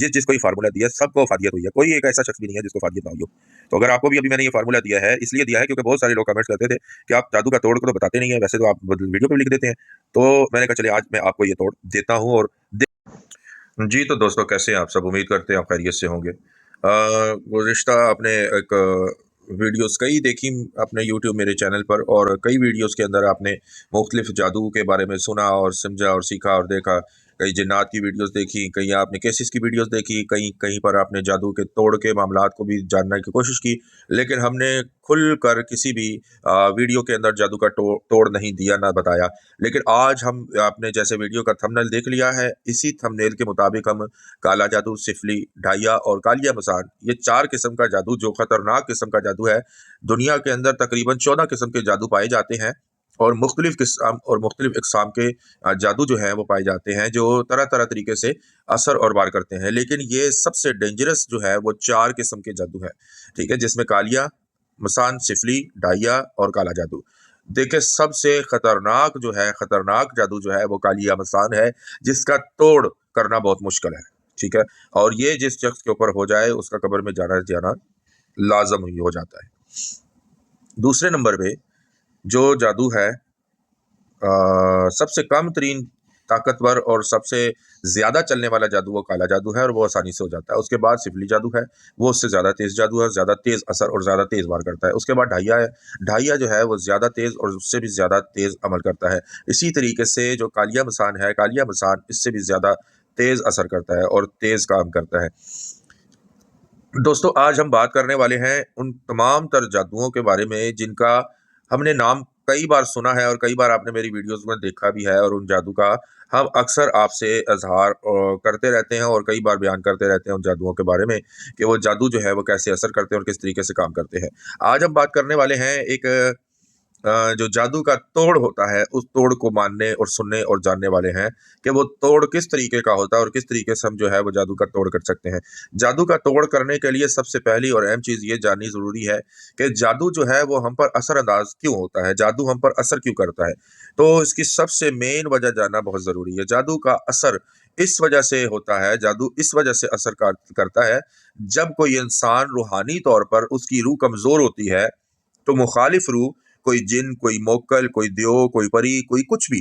जिस जिसको ये फार्मूला दिया सबको अफादियत हुई है, कोई एक ऐसा शख्स भी नहीं है जिसको अफादियत ना हुई हो। तो अगर आपको भी अभी मैंने ये फार्मूला दिया है, इसलिए दिया है क्योंकि बहुत सारे लोग कमेंट्स करते थे कि आप जादू का तोड़ को तो बताते नहीं है, वैसे तो आप वीडियो पे लिख देते हैं। तो मैंने कहा चलिए आज मैं आपको ये तोड़ देता हूँ। और जी तो दोस्तों, कैसे हैं आप सब? उम्मीद करते हैं आप खैरियत से होंगे। गुज़िश्ता आपने एक वीडियोस कई देखी अपने यूट्यूब मेरे चैनल पर, और कई वीडियोस के अंदर आपने मुख्तलिफ जादू के बारे में सुना और समझा और सीखा और देखा। कई जिन्नात की वीडियोस देखी, कहीं आपने केसेस की वीडियोस देखी, कहीं कहीं पर आपने जादू के तोड़ के मामलात को भी जानने की कोशिश की। लेकिन हमने खुल कर किसी भी वीडियो के अंदर जादू का तोड़ नहीं दिया, ना बताया। लेकिन आज हम आपने जैसे वीडियो का थंबनेल देख लिया है, इसी थंबनेल के मुताबिक हम काला जादू, सिफली, ढाइया और कालिया मसान, ये 4 किस्म का जादू जो खतरनाक किस्म का जादू है। दुनिया के अंदर तकरीबन 14 किस्म के जादू पाए जाते हैं, और मुख्तलिफ किस्म और मुख्तलिफ इकसाम के जादू जो है वो पाए जाते हैं, जो तरह तरह तरीके से असर और वार करते हैं। लेकिन ये सबसे डेंजरस जो है वो 4 किस्म के जादू है, ठीक है, जिसमें कालिया मसान, सिफली, ढाइया और काला जादू। देखिए, सबसे खतरनाक जो है, खतरनाक जादू जो है वो कालिया मसान है, जिसका तोड़ करना बहुत मुश्किल है, ठीक है। और ये जिस शख्स के ऊपर हो जाए उसका कब्र में जाना जाना लाजम ही हो जाता है। दूसरे नंबर पे जो जादू है, सबसे कम तरीन ताकतवर और सबसे ज़्यादा चलने वाला जादू वो काला जादू है, और वो आसानी से हो जाता है। उसके बाद सिफली जादू है, वो उससे ज़्यादा तेज़ जादू है, ज़्यादा तेज़ असर और ज़्यादा तेज़ वार करता है। उसके बाद ढाइया है, ढाइया जो है वो ज़्यादा तेज़ और उससे भी ज़्यादा तेज़ अमल करता है। इसी तरीके से जो कालिया मसान है, कालिया मसान इससे भी ज़्यादा तेज़ असर करता है और तेज़ काम करता है। दोस्तों, आज हम बात करने वाले हैं उन तमाम तर जादुओं के बारे में जिनका हमने नाम कई बार सुना है और कई बार आपने मेरी वीडियोस में देखा भी है, और उन जादू का हम अक्सर आपसे इज़हार करते रहते हैं और कई बार बयान करते रहते हैं उन जादुओं के बारे में कि वो जादू जो है वो कैसे असर करते हैं और किस तरीके से काम करते हैं। आज हम बात करने वाले हैं एक जो जादू का तोड़ होता है, उस तोड़ को मानने और सुनने और जानने वाले हैं कि वो तोड़ किस तरीके का होता है और किस तरीके से हम जो है वो जादू का तोड़ कर सकते हैं। जादू का तोड़ करने के लिए सबसे पहली और अहम चीज़ ये जाननी ज़रूरी है कि जादू जो है वो हम पर असरअंदाज क्यों होता है, जादू हम पर असर क्यों करता है। तो इसकी सबसे मेन वजह जानना बहुत ज़रूरी है। जादू का असर इस वजह से होता है, जादू इस वजह से असर करता है, जब कोई इंसान रूहानी तौर पर उसकी रूह कमज़ोर होती है, तो मुखालिफ रूह, कोई जिन, कोई मोक्कल, कोई देव, कोई परी, कोई कुछ भी,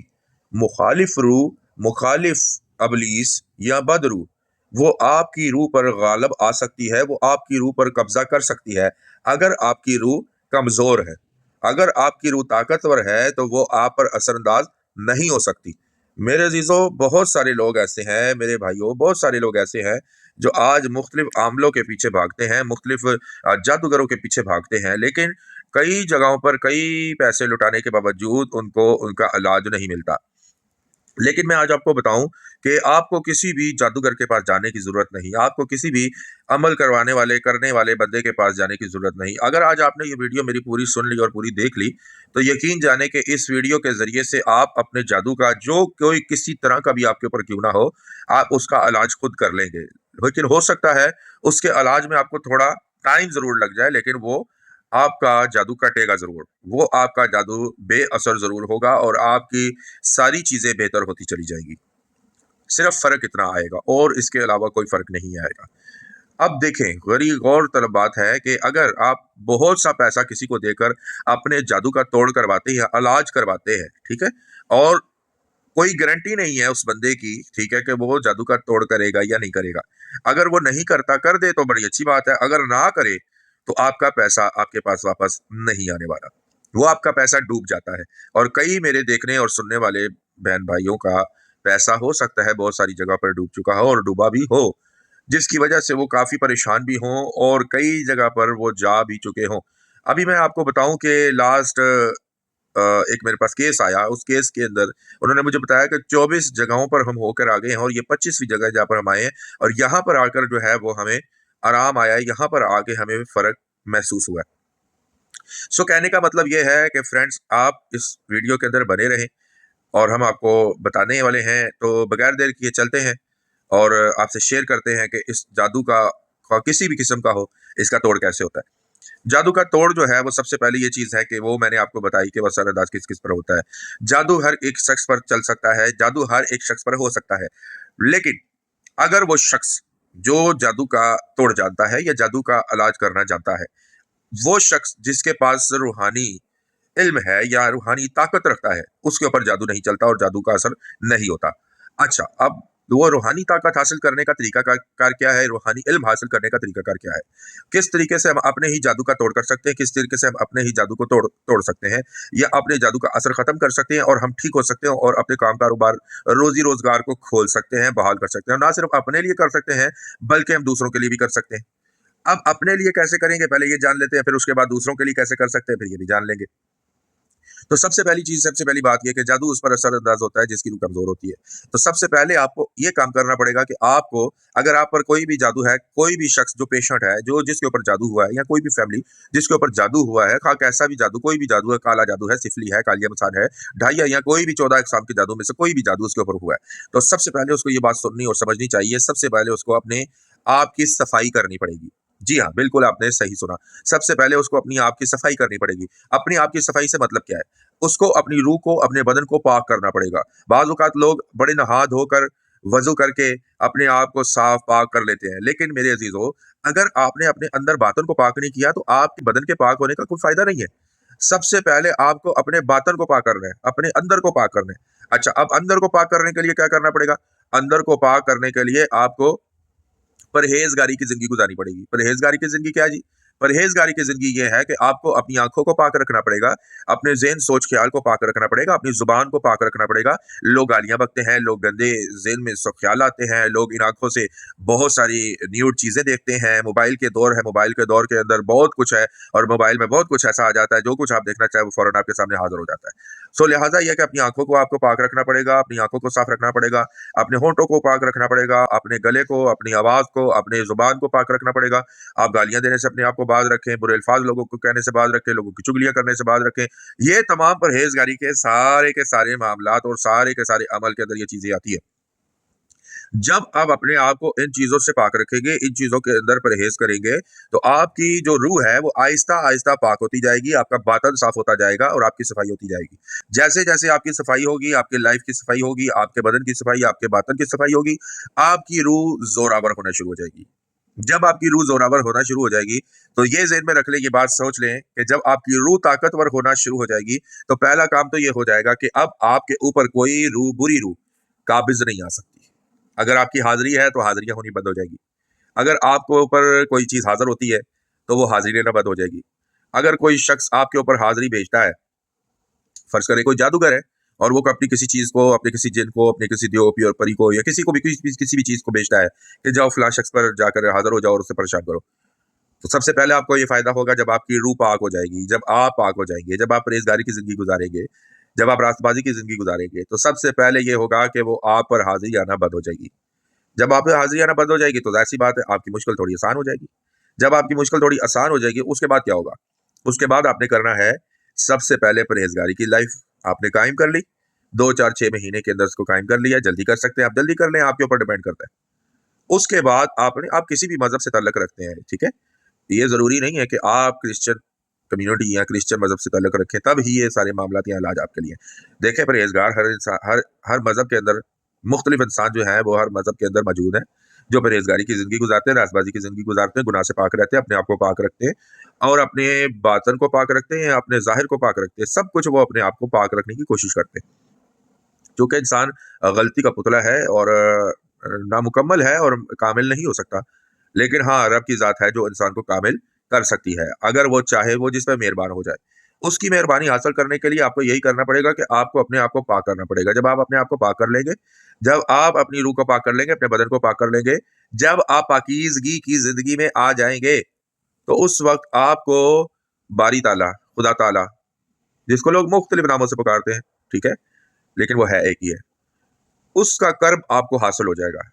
मुखालिफ रूह, मुखालिफ अबलीस या बदरूह, वो आपकी रूह पर गालब आ सकती है, वो आपकी रूह पर कब्जा कर सकती है अगर आपकी रूह कमजोर है। अगर आपकी रूह ताकतवर है तो वो आप पर असरअंदाज नहीं हो सकती। मेरे अजीजों, बहुत सारे लोग ऐसे हैं, मेरे भाइयों, बहुत सारे लोग ऐसे हैं जो आज मुख्तलिफ आमलों के पीछे भागते हैं, मुख्तलिफ जादूगरों के पीछे भागते हैं, लेकिन कई जगहों पर कई पैसे लुटाने के बावजूद उनको उनका इलाज नहीं मिलता। लेकिन मैं आज आपको बताऊं कि आपको किसी भी जादूगर के पास जाने की ज़रूरत नहीं, आपको किसी भी अमल करवाने वाले, करने वाले बंदे के पास जाने की ज़रूरत नहीं। अगर आज आपने ये वीडियो मेरी पूरी सुन ली और पूरी देख ली, तो यकीन जाने कि इस वीडियो के ज़रिए से आप अपने जादू का, जो कोई किसी तरह का भी आपके ऊपर क्यों ना हो, आप उसका इलाज खुद कर लेंगे। लेकिन हो सकता है उसके इलाज में आपको थोड़ा टाइम ज़रूर लग जाए, लेकिन वो आपका जादू कटेगा ज़रूर। वो आपका जादू बेअसर ज़रूर होगा और आपकी सारी चीज़ें बेहतर होती चली जाएगी। सिर्फ फ़र्क इतना आएगा और इसके अलावा कोई फ़र्क नहीं आएगा। अब देखें, बड़ी गौर तलब बात है कि अगर आप बहुत सा पैसा किसी को देकर अपने जादू का तोड़ करवाते हैं, इलाज करवाते हैं, ठीक है? और कोई गारंटी नहीं है उस बंदे की, ठीक है, कि वो जादू का तोड़ करेगा या नहीं करेगा। अगर वो नहीं करता, कर दे तो बड़ी अच्छी बात है, अगर ना करे तो आपका पैसा आपके पास वापस नहीं आने वाला, वो आपका पैसा डूब जाता है। और कई मेरे देखने और सुनने वाले बहन भाइयों का पैसा हो सकता है बहुत सारी जगह पर डूब चुका हो और डूबा भी हो, जिसकी वजह से वो काफ़ी परेशान भी हों और कई जगह पर वो जा भी चुके हों। अभी मैं आपको बताऊं कि लास्ट एक मेरे पास केस आया, उस केस के अंदर उन्होंने मुझे बताया कि 24 जगहों पर हम होकर आ गए हैं और ये 25वीं जगह जहाँ पर हम आए हैं, और यहाँ पर आकर जो है वो हमें आराम आया है, यहाँ पर आके हमें फ़र्क महसूस हुआ है। सो कहने का मतलब ये है कि फ्रेंड्स, आप इस वीडियो के अंदर बने रहें और हम आपको बताने वाले हैं। तो बगैर देर किए चलते हैं और आपसे शेयर करते हैं कि इस जादू का किसी भी किस्म का हो, इसका तोड़ कैसे होता है। जादू का तोड़ जो है वो सबसे पहले ये चीज़ है कि वो मैंने आपको बताई कि वो असरअंदाज किस किस पर होता है। जादू हर एक शख्स पर चल सकता है, जादू हर एक शख्स पर हो सकता है, लेकिन अगर वो शख्स जो जादू का तोड़ जानता है या जादू का इलाज करना जानता है, वो शख्स जिसके पास रूहानी इल्म है या रूहानी ताकत रखता है, उसके ऊपर जादू नहीं चलता और जादू का असर नहीं होता। अच्छा, अब वो रूहानी ताकत हासिल करने का तरीका कार क्या है, रूहानी इल्म हासिल करने का तरीका कार क्या है, किस तरीके से हम अपने ही जादू का तोड़ कर सकते हैं, किस तरीके से हम अपने ही जादू को तोड़ तोड़ सकते हैं या अपने जादू का असर खत्म कर सकते हैं और हम ठीक हो सकते हैं और अपने काम कारोबार, रोजी रोजगार को खोल सकते हैं, बहाल कर सकते हैं। ना सिर्फ अपने लिए कर सकते हैं, बल्कि हम दूसरों के लिए भी कर सकते हैं। अब अपने लिए कैसे करेंगे, पहले ये जान लेते हैं, फिर उसके बाद दूसरों के लिए कैसे कर सकते हैं, फिर ये भी जान लेंगे। तो सबसे पहली चीज, सबसे पहली बात यह कि जादू उस पर असरअंदाज होता है जिसकी रूह कमजोर होती है। तो सबसे पहले आपको ये काम करना पड़ेगा कि आपको, अगर आप पर कोई भी जादू है, कोई भी शख्स जो पेशेंट है, जो जिसके ऊपर जादू हुआ है, या कोई भी फैमिली जिसके ऊपर जादू हुआ है, खा कैसा भी जादू, कोई भी जादू है, काला जादू है, सिफली है, कालिया मसान है, ढाइया, या कोई भी 14 इकसाम के जादू में से कोई भी जादू उसके ऊपर हुआ है, तो सबसे पहले उसको ये बात सुननी और समझनी चाहिए। सबसे पहले उसको अपने आप की सफाई करनी पड़ेगी। जी हाँ, बिल्कुल आपने सही सुना। सबसे पहले उसको अपनी आप की सफाई करनी पड़ेगी। अपनी आप की सफाई से मतलब क्या है? उसको अपनी रूह को, अपने बदन को पाक करना पड़ेगा। बाज़ औक़ात लोग बड़े नहा धोकर, वज़ू करके अपने आप को साफ पाक कर लेते हैं। लेकिन मेरे अज़ीज़ों, अगर आपने अपने अंदर बातन को पाक नहीं किया, तो आपके बदन के पाक होने का कोई फ़ायदा नहीं है। सबसे पहले आपको अपने बातन को पाक करना है, अपने अंदर को पाक करना है। अच्छा, अब अंदर को पाक करने के लिए क्या करना पड़ेगा? अंदर को पाक करने के लिए आपको परहेज़गारी की ज़िंदगी गुज़ारनी पड़ेगी। परहेज़गारी की ज़िंदगी क्या है जी? परहेज़गारी की ज़िंदगी ये है कि आपको अपनी आँखों को पाक रखना पड़ेगा, अपने ज़हन सोच ख़्याल को पाक रखना पड़ेगा, अपनी ज़ुबान को पाक रखना पड़ेगा। लोग गालियाँ बकते हैं, लोग गंदे ज़हन में ख़्याल आते हैं, लोग इन आँखों से बहुत सारी न्यूड चीज़ें देखते हैं। मोबाइल के दौर है, मोबाइल के दौर के अंदर बहुत कुछ है और मोबाइल में बहुत कुछ ऐसा आ जाता है, जो कुछ आप देखना चाहें वो फ़ौरन आपके सामने हाज़िर हो जाता है। सो लिहाज़ा ये है कि अपनी आँखों को आपको पाक रखना पड़ेगा, अपनी आँखों को साफ़ रखना पड़ेगा, अपने होंठों को पाक रखना पड़ेगा, अपने गले को, अपनी आवाज़ को, अपने ज़ुबान को पाक रखना पड़ेगा। आप गालियाँ देने से अपने आप को बाज़ रखें, बुरे अल्फ़ाज़ लोगों को कहने से बाज़ रखें, लोगों की चुगलियाँ करने से बाज़ रखें। ये तमाम परहेज़गारी के सारे मामलात और सारे के सारे अमल के अंदर ये चीज़ें आती है। जब आप अपने आप को इन चीज़ों से पाक रखेंगे, इन चीज़ों के अंदर परहेज़ करेंगे, तो आपकी जो रूह है, वो आहिस्ता-आहिस्ता पाक होती जाएगी, आपका बातन साफ़ होता जाएगा और आपकी सफ़ाई होती जाएगी। जैसे-जैसे आपकी सफ़ाई होगी, आपके लाइफ़ की सफ़ाई होगी, आपके बदन की सफ़ाई, आपके बातन की सफ़ाई होगी, आपकी रूह ज़ोरावर होना शुरू हो जाएगी। जब आपकी रूह ज़ोरावर होना शुरू हो जाएगी, तो ये ज़हन में रख लें, ये बात सोच लें कि जब आपकी रूह ताकतवर होना शुरू हो जाएगी, तो पहला काम तो ये हो जाएगा कि अब आपके ऊपर कोई रूह, बुरी रूह, काबिज़ नहीं आ सकती। अगर आपकी हाज़िरी है, तो हाज़िरियाँ होनी बंद हो जाएगी। अगर आपके ऊपर कोई चीज़ हाज़िर होती है, तो वो हाज़िरी लेना बंद हो जाएगी। अगर कोई शख्स आपके ऊपर हाज़िरी भेजता है, फ़र्ज़ करें कोई जादूगर है और वो अपनी किसी चीज़ को, अपने किसी जिन को, अपने किसी दियोपी और परी को या किसी को भी किसी भी चीज़ को भेजता है कि जाओ फलाँ शख्स पर जाकर हाज़िर हो जाओ और उससे परेशान करो। तो सबसे पहले आपको ये फ़ायदा होगा जब आपकी रूह पाक हो जाएगी, जब आप पाक हो जाएँगे, जब आप परहेज़गारी की ज़िंदगी गुज़ारेंगे, जब आप रास्तबाज़ी की ज़िंदगी गुज़ारेंगे, तो सबसे पहले ये होगा कि वो आप पर हाज़िरी आना बंद हो जाएगी। जब आप पे हाज़िरी आना बंद हो जाएगी, तो ज़ाहिर-सी बात है आपकी मुश्किल थोड़ी आसान हो जाएगी। जब आपकी मुश्किल थोड़ी आसान हो जाएगी, उसके बाद क्या होगा? उसके बाद आपने करना है, सबसे पहले परहेज़गारी की लाइफ़ आपने कायम कर ली। 2, 4, 6 महीने के अंदर उसको कायम कर लिया, जल्दी कर सकते हैं आप, जल्दी कर लें, आपके ऊपर डिपेंड करता है। उसके बाद आप किसी भी मज़हब से ताल्लुक़ रखते हैं, ठीक है? ये ज़रूरी नहीं है कि आप क्रिश्चियन कम्युनिटी या क्रिश्चियन मज़हब से ताल्लुक़ रखें, तब ही ये सारे मामलात या इलाज आपके लिए हैं। देखें, परहेज़गार हर मज़हब के अंदर मुख्तलिफ इंसान जो हैं, वो हर मज़हब के अंदर मौजूद हैं, जो परहेज़गारी की ज़िंदगी गुज़ारते हैं, रास्तबाज़ी की ज़िंदगी गुज़ारते हैं, गुनाह से पाक रहते हैं, अपने आप को पाक रखते हैं और अपने बातन को पाक रखते हैं, अपने ज़ाहिर को पाक रखते हैं। सब कुछ वो अपने आप को पाक रखने की कोशिश करते हैं। चूँकि इंसान गलती का पुतला है और नामुकम्मल है और कामिल नहीं हो सकता। लेकिन हाँ, रब की ज़ात है जो इंसान को कामिल कर सकती है, अगर वो चाहे, वो जिस पे मेहरबान हो जाए। उसकी मेहरबानी हासिल करने के लिए आपको यही करना पड़ेगा कि आपको अपने आप को पाक करना पड़ेगा। जब आप अपने आप को पाक कर लेंगे, जब आप अपनी रूह को पाक कर लेंगे, अपने बदन को पाक कर लेंगे, जब आप पाकीज़गी की ज़िंदगी में आ जाएँगे, तो उस वक़्त आपको बारी ताला, खुदा ताला, जिसको लोग मुख्तलिफ नामों से पुकारते हैं, ठीक है? लेकिन वो है एक ही है। उसका कर्ब आपको हासिल हो जाएगा,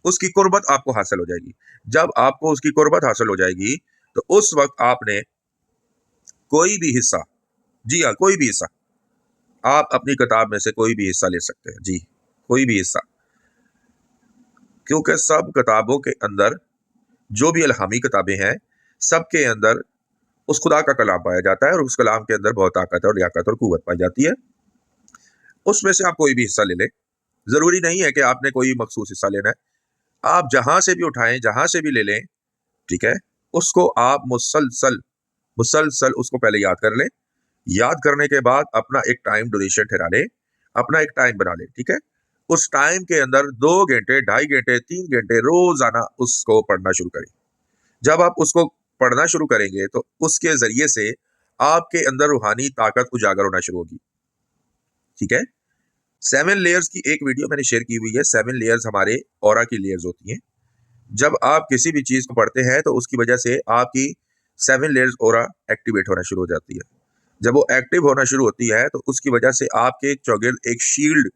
उसकी कुर्बत आपको हासिल हो जाएगी। जब आपको उसकी कुर्बत हासिल हो जाएगी, तो उस वक़्त आपने कोई भी हिस्सा, जी हाँ, कोई भी हिस्सा, आप अपनी किताब में से कोई भी हिस्सा ले सकते हैं। जी, कोई भी हिस्सा। क्योंकि सब किताबों के अंदर, जो भी इल्हामी किताबें हैं, सबके अंदर उस खुदा का कलाम पाया जाता है और उस कलाम के अंदर बहुत ताकत और लियाकत और क़ुव्वत पाई जाती है। उसमें से आप कोई भी हिस्सा ले लें। ज़रूरी नहीं है कि आपने कोई मख़सूस हिस्सा लेना है। आप जहां से भी उठाएं, जहां से भी ले लें, ठीक है, उसको आप मुसलसल मुसलसल उसको पहले याद कर लें। याद करने के बाद अपना एक टाइम ड्यूरेशन ठहरा लें, अपना एक टाइम बना लें, ठीक है। उस टाइम के अंदर 2 घंटे, 2.5 घंटे, 3 घंटे रोजाना उसको पढ़ना शुरू करें। जब आप उसको पढ़ना शुरू करेंगे तो उसके जरिए से आपके अंदर रूहानी ताकत उजागर होना शुरू होगी, ठीक है। 7 लेयर्स की एक वीडियो मैंने शेयर की हुई है। 7 लेयर्स हमारे ऑरा की लेयर्स होती हैं। जब आप किसी भी चीज को पढ़ते हैं तो उसकी वजह से आपकी 7 लेयर्स ऑरा एक्टिवेट होना शुरू हो जाती है। जब वो एक्टिव होना शुरू होती है तो उसकी वजह से आपके चौगिर्द एक शील्ड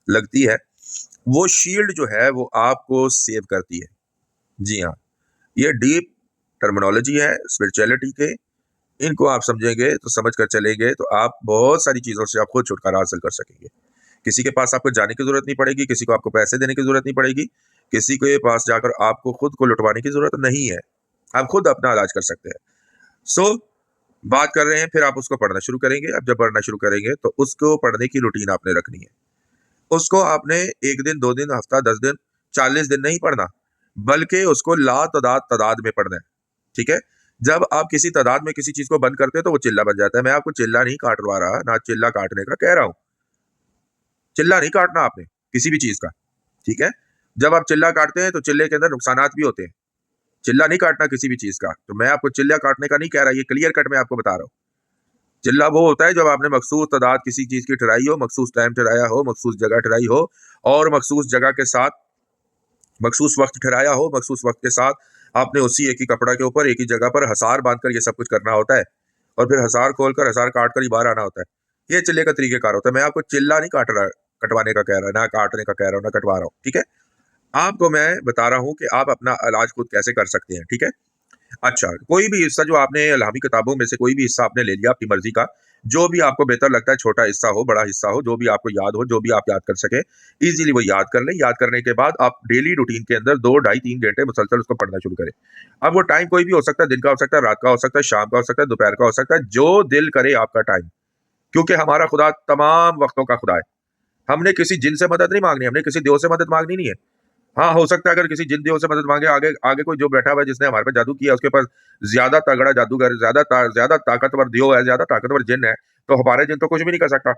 लगती है। वो शील्ड जो है वो आपको सेव करती है। जी हाँ, ये डीप टर्मिनोलॉजी है स्पिरिचुअलिटी के। इनको आप समझेंगे तो समझ कर चलेंगे तो आप बहुत सारी चीजों से आप खुद छुटकारा हासिल कर सकेंगे। किसी के पास आपको जाने की जरूरत नहीं पड़ेगी, किसी को आपको पैसे देने की जरूरत नहीं पड़ेगी, किसी के पास जाकर आपको खुद को लुटवाने की जरूरत नहीं है। आप खुद अपना इलाज कर सकते हैं। सो बात कर रहे हैं, फिर आप उसको पढ़ना शुरू करेंगे। अब जब पढ़ना शुरू करेंगे तो उसको पढ़ने की रूटीन आपने रखनी है। उसको आपने 1 दिन, 2 दिन, हफ्ता, 10 दिन, 40 दिन नहीं पढ़ना, बल्कि उसको तादाद तादाद में पढ़ना है, ठीक है। जब आप किसी तादाद में किसी चीज को बंद करते हैं तो वो चिल्ला बन जाता है। मैं आपको चिल्ला नहीं काटवा रहा, ना चिल्ला काटने का कह रहा हूं। चिल्ला नहीं काटना आपने किसी भी चीज का, ठीक है। जब आप चिल्ला काटते हैं तो चिल्ले के अंदर नुकसानात भी होते हैं। चिल्ला नहीं काटना किसी भी चीज का। तो मैं आपको चिल्ला काटने का नहीं कह रहा, ये क्लियर कट मैं आपको बता रहा हूँ। चिल्ला वो होता है जब आपने मखसूस तादाद किसी चीज की ठहराई हो, मखसूस टाइम ठहराया हो, मखसूस जगह ठहराई हो, और मखसूस जगह के साथ मखसूस वक्त ठहराया हो। मखसूस वक्त के साथ आपने उसी एक ही कपड़ा के ऊपर एक ही जगह पर हसार बांधकर ये सब कुछ करना होता है, और फिर हसार खोलकर हसार काट कर ही बाहर आना होता है। ये चिल्ले का तरीकेकार होता है। मैं आपको चिल्ला नहीं काट रहा, कटवाने का कह रहा, ना काटने का कह रहा हूँ, ना कटवा रहा हूँ, ठीक है। आपको मैं बता रहा हूँ कि आप अपना इलाज खुद कैसे कर सकते हैं, ठीक है। अच्छा, कोई भी हिस्सा जो आपने इल्हामी किताबों में से कोई भी हिस्सा आपने ले लिया अपनी मर्जी का, जो भी आपको बेहतर लगता है, छोटा हिस्सा हो, बड़ा हिस्सा हो, जो भी आपको याद हो, जो भी आप याद कर सके, इजीली वो याद कर लें। याद करने के बाद आप डेली रूटीन के अंदर 2, ढाई, 3 घंटे मुसलसल उसको पढ़ना शुरू करें। अब वो टाइम कोई भी हो सकता है, दिन का हो सकता है, रात का हो सकता है, शाम का हो सकता है, दोपहर का हो सकता है, जो दिल करे आपका टाइम। क्योंकि हमारा खुदा तमाम वक्तों का खुदा है। हमने किसी जिन से मदद नहीं मांगनी, हमने किसी देव से मदद मांगनी नहीं है। हाँ, हो सकता है अगर किसी जिन देव से मदद मांगे, आगे आगे कोई जो बैठा हुआ है जिसने हमारे पे जादू किया, उसके पास ज्यादा तगड़ा जादूगर, ज्यादा ताकतवर देव है, ज्यादा ताकतवर जिन है, तो हमारे जिन तो कुछ भी नहीं कर सकता।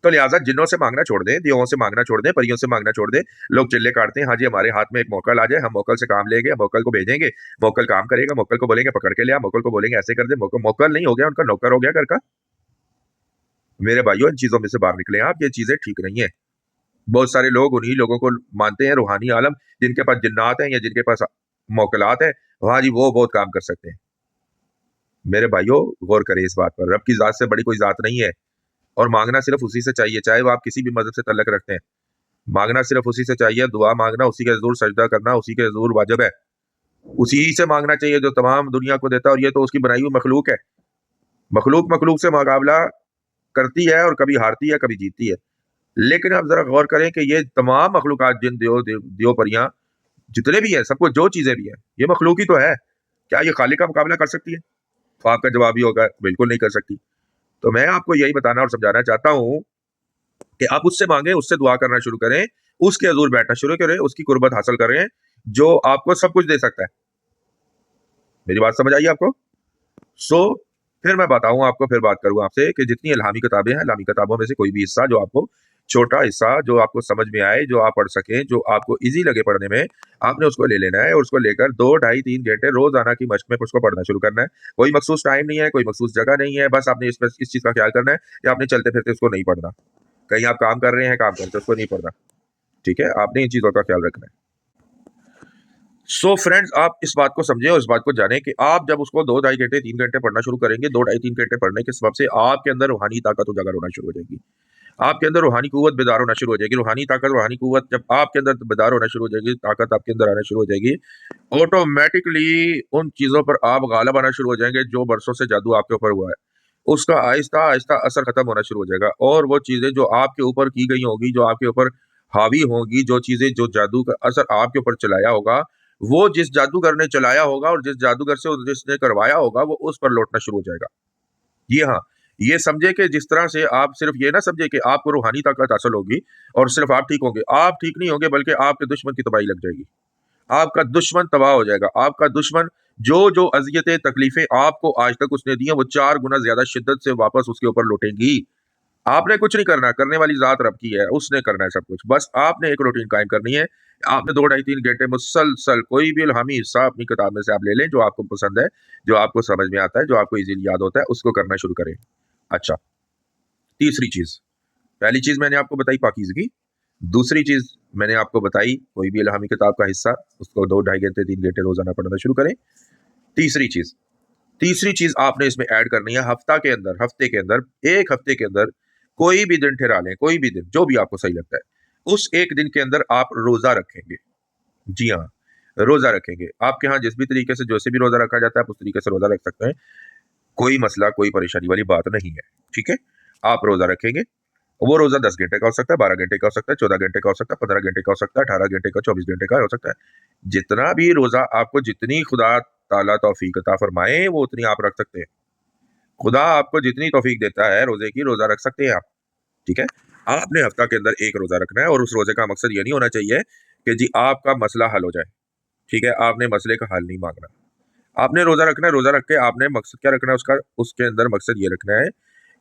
तो लिहाजा जिन्नों से मांगना छोड़ दें, देवों से मांगना छोड़ दें, परियों से मांगना छोड़ दें। लोग चिल्ले काटते हैं, हाँ जी हमारे हाथ में एक मोकल आ जाए, हम मोकल से काम लेंगे, मोकल को भेजेंगे, मोकल काम करेगा, मोकल को बोलेंगे पकड़ के ले आ, मोकल को बोलेंगे ऐसे कर दे। मोकल नहीं हो गया, उनका नौकर हो गया घर का। मेरे भाइयों, इन चीजों में से बाहर निकले आप, ये चीजें ठीक नहीं है। बहुत सारे लोग उन्हीं लोगों को मानते हैं रूहानी आलम, जिनके पास जिन्नात हैं या जिनके पास मौकलात हैं। हाँ जी, वो बहुत काम कर सकते हैं। मेरे भाइयों, गौर करें इस बात पर, रब की जात से बड़ी कोई जात नहीं है, और मांगना सिर्फ उसी से चाहिए, चाहे वो आप किसी भी मजहब से तल्लक रखते हैं। मांगना सिर्फ उसी से चाहिए, दुआ मांगना उसी के हजूर, सजदा करना उसी के हजूर वाजिब है। उसी से मांगना चाहिए जो तमाम दुनिया को देता है, और ये तो उसकी बनाई हुई मखलूक है। मखलूक मखलूक से मुकाबला करती है, और कभी हारती है, कभी जीतती है। लेकिन आप जरा गौर करें कि ये तमाम मखलूकात, जिन देव परियां जितने भी हैं, सब कुछ जो चीजें भी हैं, ये मखलूक ही तो है। क्या ये खालिक का मुकाबला कर सकती है? तो आपका जवाब ये होगा, बिल्कुल नहीं कर सकती। तो मैं आपको यही बताना और समझाना चाहता हूं कि आप उससे मांगे, उससे दुआ करना शुरू करें, उसके हजूर बैठना शुरू करें, उसकी कुर्बत हासिल करें, जो आपको सब कुछ दे सकता है। मेरी बात समझ आई आपको? सो फिर मैं बताऊं आपको, फिर बात करूं आपसे कि जितनी इल्हामी किताबें हैं, इल्हामी किताबों में से कोई भी हिस्सा जो आपको, छोटा हिस्सा जो आपको समझ में आए, जो आप पढ़ सकें, जो आपको इजी लगे पढ़ने में, आपने उसको ले लेना है, और उसको लेकर 2, ढाई, 3 घंटे रोजाना की मशक में उसको पढ़ना शुरू करना है। कोई मखसूस टाइम नहीं है, कोई मखसूस जगह नहीं है, बस आपने इस चीज का ख्याल करना है कि आपने चलते फिरते उसको नहीं पढ़ना। कहीं आप काम कर रहे हैं, काम करते उसको नहीं पढ़ना, ठीक है। आपने इन चीजों का ख्याल रखना है। सो फ्रेंड्स, आप इस बात को समझें और इस बात को जानें कि आप जब उसको 2, ढाई घंटे, 3 घंटे पढ़ना शुरू करेंगे, 2, ढाई, 3 घंटे पढ़ने के सबब से आपके अंदर रूहानी ताकत उजागर होना शुरू हो जाएगी। आपके अंदर रूहानी कुव्वत बेदार होना शुरू हो जाएगी। रूहानी ताकत, रूहानी कुव्वत जब आपके अंदर बेदार होना शुरू हो जाएगी, ताकत आपके अंदर आना शुरू हो जाएगी, ऑटोमेटिकली उन चीजों पर आप गालिब आना शुरू हो जाएंगे जो बरसों से जादू आपके ऊपर हुआ है, उसका आहिस्ता आहिस्ता असर खत्म होना शुरू हो जाएगा। और वो चीजें जो आपके ऊपर की गई होगी, जो आपके ऊपर हावी होंगी, जो चीजें, जो जादू का असर आपके ऊपर चलाया होगा, वो जिस जादूगर ने चलाया होगा और जिस जादूगर से जिसने करवाया होगा, वो उस पर लौटना शुरू हो जाएगा। जी हाँ, ये समझे कि जिस तरह से आप सिर्फ ये ना समझे कि आपको रूहानी ताकत हासिल होगी और सिर्फ आप ठीक होंगे, आप ठीक नहीं होंगे बल्कि आपके दुश्मन की तबाही लग जाएगी। आपका दुश्मन तबाह हो जाएगा। आपका दुश्मन जो अज़ियतें, तकलीफ़ें आपको आज तक उसने दी हैं, वो 4 गुना ज़्यादा शिद्दत से वापस उसके ऊपर लौटेंगी। आपने कुछ नहीं करना, करने वाली ज़ात रब की है, उसने करना है सब कुछ। बस आपने एक रूटीन कायम करनी है। आपने 2 ढाई 3 घंटे मुसलसल कोई भी इल्हामी हिस्सा अपनी किताब में से आप ले लें, जो आपको पसंद है, जो आपको समझ में आता है, जो आपको ईज़िली याद होता है, उसको करना शुरू करें। अच्छा, तीसरी चीज़, पहली चीज़ मैंने आपको बताई पाकीज़गी, दूसरी चीज़ मैंने आपको बताई कोई भी इल्हामी किताब का हिस्सा, उसको 2 ढाई घंटे 3 घंटे रोज़ाना पढ़ना शुरू करें। तीसरी चीज़ तीसरी चीज़ आपने इसमें ऐड करनी है हफ्ते के अंदर 1 हफ्ते के अंदर कोई भी दिन ठहरा लें, कोई भी दिन, जो भी आपको सही लगता है। उस 1 दिन के अंदर आप रोज़ा रखेंगे। जी हाँ, रोज़ा रखेंगे। आपके यहाँ जिस भी तरीके से जैसे भी रोज़ा रखा जाता है, आप उस तरीके से रोज़ा रख सकते हैं। कोई मसला, कोई परेशानी वाली बात नहीं है, ठीक है? आप रोज़ा रखेंगे, वो रोज़ा 10 घंटे का हो सकता है, 12 घंटे का हो सकता है, 14 घंटे का हो सकता है, 15 घंटे का हो सकता है, 18 घंटे का, 24 घंटे का हो सकता है। जितना भी रोज़ा आपको जितनी खुदा ताला तौफ़ीक अता फ़रमाए, वो उतनी आप रख सकते हैं। खुदा आपको जितनी तौफ़ीक देता है रोज़े की, रोज़ा रख सकते हैं आप, ठीक है? आपने हफ़्ता के अंदर 1 रोज़ा रखना है और उस रोज़े का मकसद ये नहीं होना चाहिए कि जी आपका मसला हल हो जाए, ठीक है? आपने मसले का हल नहीं माँगना। आपने रोज़ा रखना है, रोज़ा रख के आपने मकसद क्या रखना है उसका? उसके अंदर मकसद ये रखना है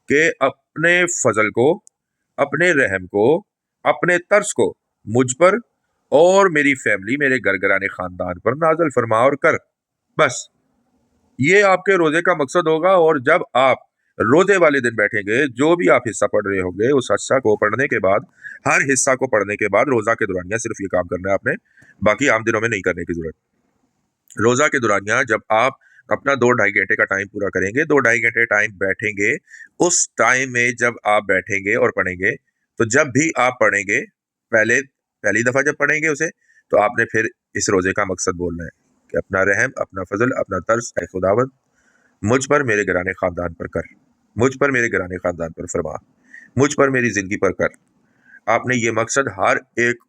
कि अपने फ़ज़ल को, अपने रहम को, अपने तरस को मुझ पर और मेरी फ़ैमिली, मेरे घर-घराने ख़ानदान पर नाज़िल फ़रमा और कर। बस, ये आपके रोज़े का मकसद होगा और जब आप रोज़े वाले दिन बैठेंगे, जो भी आप हिस्सा पढ़ रहे होंगे, उस हिस्सा को पढ़ने के बाद, हर हिस्सा को पढ़ने के बाद रोज़ा के दौरानिया सिर्फ़ ये काम करना है आपने, बाकी आम दिनों में नहीं करने की ज़रूरत। रोज़ा के दौरानिया जब आप अपना 2 ढाई घंटे का टाइम पूरा करेंगे, 2 ढाई घंटे टाइम बैठेंगे, उस टाइम में जब आप बैठेंगे और पढ़ेंगे, तो जब भी आप पढ़ेंगे, पहली दफ़ा जब पढ़ेंगे उसे, तो आपने फिर इस रोज़े का मकसद बोलना है कि अपना रहम, अपना फ़ज़ल, अपना तरस ऐ खुदावंद मुझ पर, मेरे घराने ख़ानदान पर कर। मुझ पर, मेरे घराने ख़ानदान पर फ़रमा। मुझ पर, मेरी ज़िंदगी पर कर। आपने ये मकसद हर एक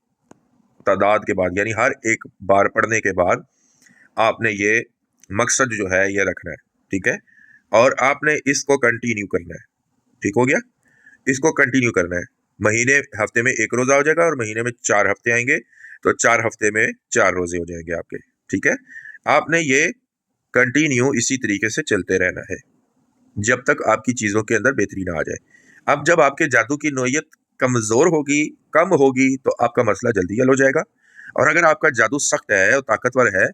तादाद के बाद यानी हर एक बार पढ़ने के बाद आपने ये मकसद जो है ये रखना है, ठीक है? और आपने इसको कंटिन्यू करना है, ठीक हो गया? इसको कंटिन्यू करना है। हफ्ते में 1 रोज़ा हो जाएगा और महीने में 4 हफ्ते आएँगे, तो 4 हफ्ते में 4 रोज़े हो जाएँगे आपके, ठीक है? आपने ये कंटिन्यू इसी तरीके से चलते रहना है, जब तक आपकी चीज़ों के अंदर बेहतरी ना आ जाए। अब जब आपके जादू की नोयत कमज़ोर होगी, कम होगी, तो आपका मसला जल्दी हल हो जाएगा और अगर आपका जादू सख्त है और ताकतवर है,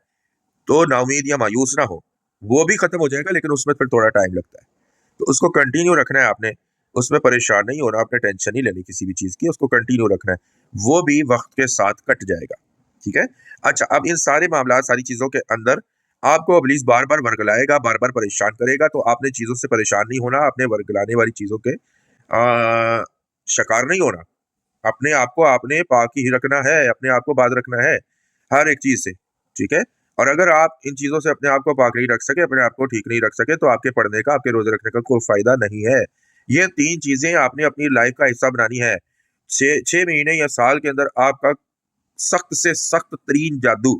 तो नाउम्मीद या मायूस ना हो, वो भी खत्म हो जाएगा लेकिन उसमें फिर थोड़ा टाइम लगता है। तो उसको कंटिन्यू रखना है आपने, उसमें परेशान नहीं होना, आपने टेंशन नहीं लेनी किसी भी चीज़ की, उसको कंटिन्यू रखना है। वो भी वक़्त के साथ कट जाएगा, ठीक है? अच्छा, अब इन सारे मामलात, सारी चीज़ों के अंदर आपको इब्लीस बार-बार वर्गलाएगा, बार-बार परेशान करेगा, तो आपने चीज़ों से परेशान नहीं होना, आपने वर्गलाने वाली चीज़ों के शिकार नहीं होना। अपने आप को आपने पाक ही रखना है, अपने आप को बाज़ रखना है, हर एक चीज़ से, ठीक है? और अगर आप इन चीज़ों से अपने आप को पाक नहीं रख सके, अपने आप को ठीक नहीं रख सके, तो आपके पढ़ने का, आपके रोज़े रखने का कोई फ़ायदा नहीं है। ये 3 चीज़ें आपने अपनी लाइफ़ का हिस्सा बनानी है। 6 महीने या साल के अंदर आपका सख्त से सख्त तरीन जादू,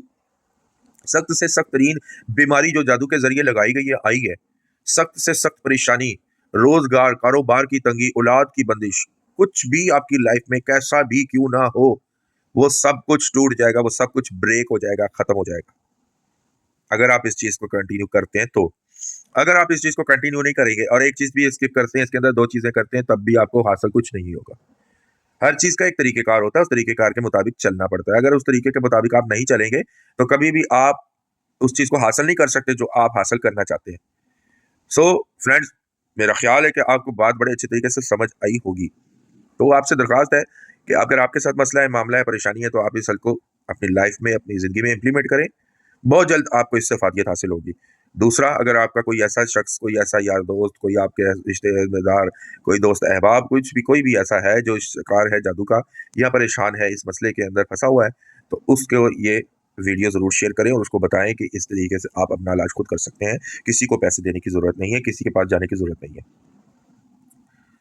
सख्त से सख्त तरीन बीमारी जो जादू के ज़रिए लगाई गई है, आई है। सख्त से सख्त परेशानी, रोज़गार, कारोबार की तंगी, औलाद की बंदिश, कुछ भी आपकी लाइफ़ में कैसा भी क्यों ना हो, वो सब कुछ टूट जाएगा, वो सब कुछ ब्रेक हो जाएगा, ख़त्म हो जाएगा। अगर आप इस चीज़ को कंटिन्यू करते हैं तो। अगर आप इस चीज़ को कंटिन्यू नहीं करेंगे और एक चीज़ भी स्किप करते हैं, इसके अंदर 2 चीज़ें करते हैं, तब भी आपको हासिल कुछ नहीं होगा। हर चीज़ का एक तरीक़ेकार होता है, उस तरीक़ेकार के मुताबिक चलना पड़ता है। अगर उस तरीके के मुताबिक आप नहीं चलेंगे, तो कभी भी आप उस चीज़ को हासिल नहीं कर सकते जो आप हासिल करना चाहते हैं। सो फ्रेंड्स, मेरा ख़्याल है कि आपको बात बड़े अच्छे तरीके से समझ आई होगी। तो आपसे दरख्वास्त है कि अगर आपके साथ मसला है, मामला है, परेशानी है, तो आप इस हल को अपनी लाइफ़ में, अपनी ज़िंदगी में इम्प्लीमेंट करें। बहुत जल्द आपको इससे फ़ायदा हासिल होगी। दूसरा, अगर आपका कोई ऐसा शख्स, कोई ऐसा यार दोस्त, कोई आपके रिश्तेदार, कोई दोस्त अहबाब, कोई भी ऐसा है जो शिकार है जादू का या परेशान है, इस मसले के अंदर फँसा हुआ है, तो उसको ये वीडियो ज़रूर शेयर करें और उसको बताएँ कि इस तरीके से आप अपना इलाज खुद कर सकते हैं। किसी को पैसे देने की ज़रूरत नहीं है, किसी के पास जाने की ज़रूरत नहीं है।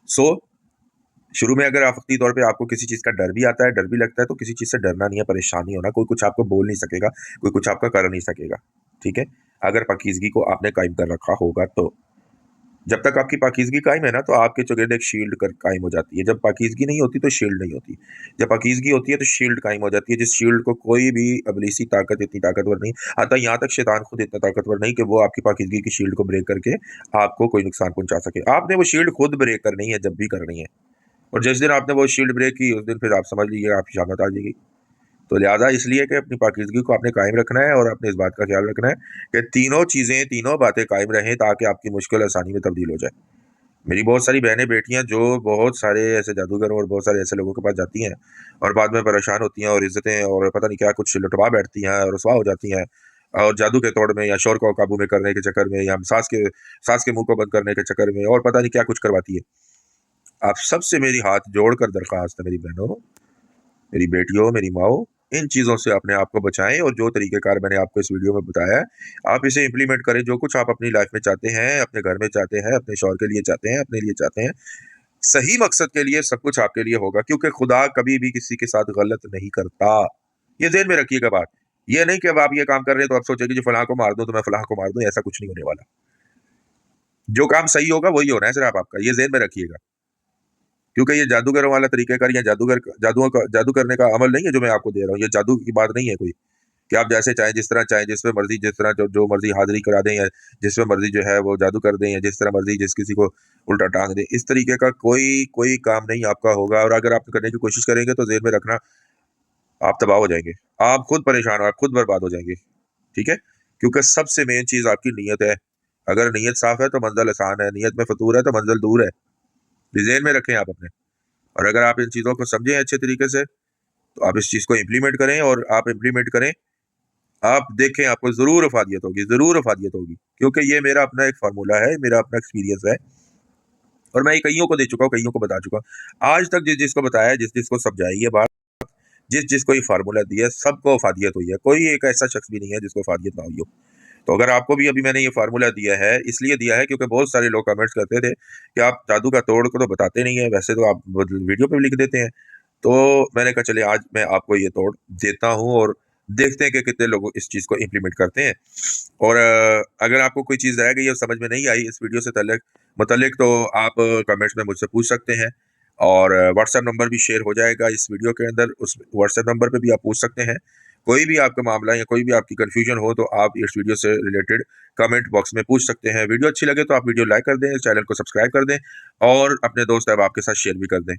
सो शुरू में अगर वक़्ती तौर पे आपको किसी चीज़ का डर भी आता है, डर भी लगता है, तो किसी चीज़ से डरना नहीं है, परेशान नहीं होना। कोई कुछ आपको बोल नहीं सकेगा, कोई कुछ आपका कर नहीं सकेगा, ठीक है? अगर पाकीज़गी को आपने कायम कर रखा होगा तो। जब तक आपकी पाकीज़गी कायम है ना, तो आपके चुगिर्द एक शील्ड कर कायम हो जाती है। जब पाकीज़गी नहीं होती, तो शील्ड नहीं होती। जब पाकीज़गी होती है, तो शील्ड कायम हो जाती है, जिस शील्ड को कोई भी इब्लीसी ताकत इतनी ताकतवर नहीं, आता यहाँ तक शैतान खुद इतना ताकतवर नहीं कि वो आपकी पाकीज़गी की शील्ड को ब्रेक करके आपको कोई नुकसान पहुँचा सके। आपने वो शील्ड खुद ब्रेक करनी है, जब भी करनी है। और जिस दिन आपने वो शील्ड ब्रेक की, उस दिन फिर आप समझ लीजिए आपकी शामत आ जाएगी। तो लिहाजा इसलिए कि अपनी पाकीज़गी को आपने कायम रखना है और अपने इस बात का ख्याल रखना है कि तीनों चीज़ें, तीनों बातें कायम रहें, ताकि आपकी मुश्किल आसानी में तब्दील हो जाए। मेरी बहुत सारी बहनें बेटियां जो बहुत सारे ऐसे जादूगर और बहुत सारे ऐसे लोगों के पास जाती हैं और बाद में परेशान होती हैं और इज्जतें और पता नहीं क्या कुछ लुटवा बैठती हैं और रुसवा हो जाती हैं, और जादू के तोड़ में या शोर को काबू में करने के चक्कर में या सास के मुंह को बंद करने के चक्कर में और पता नहीं क्या कुछ करवाती है। आप सबसे मेरी हाथ जोड़कर दरख्वास्त है मेरी बहनों, मेरी बेटियों, मेरी माओ, इन चीज़ों से अपने आप को बचाएं और जो तरीक़ेकार मैंने आपको इस वीडियो में बताया है, आप इसे इम्प्लीमेंट करें। जो कुछ आप अपनी लाइफ में चाहते हैं, अपने घर में चाहते हैं, अपने शौहर के लिए चाहते हैं, अपने लिए चाहते हैं, सही मकसद के लिए सब कुछ आपके लिए होगा, क्योंकि खुदा कभी भी किसी के साथ गलत नहीं करता। ये ज़हन में रखिएगा बात। ये नहीं कि अब आप ये काम कर रहे हैं तो आप सोचेंगे जो फलाँ को मार दूँ तो मैं फलाँ को मार दूँ, ऐसा कुछ नहीं होने वाला। जो काम सही होगा वही होना है सिर्फ आपका, ये ज़हन में रखिएगा। क्योंकि ये जादूगरों वाला तरीक़ेकार या जादू करने का अमल नहीं है जो मैं आपको दे रहा हूँ। ये जादू की बात नहीं है कोई, कि आप जैसे चाहें, जिस तरह चाहें, जिस पे मर्ज़ी, जिस तरह जो मर्ज़ी हाज़िरी करा दें या जिस पे मर्ज़ी जो है वो जादू कर दें या जिस तरह मर्ज़ी जिस किसी को उल्टा टाँग दें। इस तरीके का कोई काम नहीं आपका होगा, और अगर आप करने की कोशिश करेंगे तो ज़हन में रखना आप तबाह हो जाएँगे। आप खुद परेशान, आप खुद बर्बाद हो जाएँगे। ठीक है? क्योंकि सबसे मेन चीज़ आपकी नीयत है। अगर नीयत साफ़ है तो मंज़िल आसान है, नीयत में फ़तूर है तो मंज़िल दूर है। ये ज़हन में रखें आप अपने। और अगर आप इन चीज़ों को समझें अच्छे तरीके से, तो आप इस चीज़ को इम्प्लीमेंट करें और आप इम्प्लीमेंट करें, आप देखें आपको ज़रूर अफ़ादियत होगी, ज़रूर अफ़ादियत होगी। क्योंकि ये मेरा अपना एक फ़ॉर्मूला है, मेरा अपना एक्सपीरियंस है और मैं ये कइयों को दे चुका हूँ, कइयों को बता चुका हूँ। आज तक जिस-जिस को बताया है, जिस-जिस को समझाई है बात, जिस-जिस को ये फ़ॉर्मूला दिया है, सबको अफ़ादियत हुई है। कोई एक ऐसा शख़्स भी नहीं है जिसको अफ़ादियत ना हुई हो। तो अगर आपको भी अभी मैंने ये फ़ॉर्मूला दिया है, इसलिए दिया है क्योंकि बहुत सारे लोग कमेंट्स करते थे कि आप जादू का तोड़ को तो बताते नहीं हैं, वैसे तो आप वीडियो पे भी लिख देते हैं। तो मैंने कहा चलिए आज मैं आपको ये तोड़ देता हूँ और देखते हैं कि कितने लोग इस चीज़ को इम्प्लीमेंट करते हैं। और अगर आपको कोई चीज़ रह गई और समझ में नहीं आई इस वीडियो से मुतल्लिक, तो आप कमेंट्स में मुझसे पूछ सकते हैं। और व्हाट्सएप नंबर भी शेयर हो जाएगा इस वीडियो के अंदर, उस व्हाट्सएप नंबर पे भी आप पूछ सकते हैं। कोई भी आपका मामला या कोई भी आपकी कन्फ्यूजन हो तो आप इस वीडियो से रिलेटेड कमेंट बॉक्स में पूछ सकते हैं। वीडियो अच्छी लगे तो आप वीडियो लाइक कर दें, चैनल को सब्सक्राइब कर दें और अपने दोस्त अहबाब के साथ शेयर भी कर दें।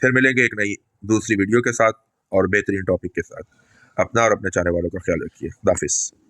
फिर मिलेंगे एक नई दूसरी वीडियो के साथ और बेहतरीन टॉपिक के साथ। अपना और अपने चाहने वालों का ख्याल रखिए। खुदा हाफिज़।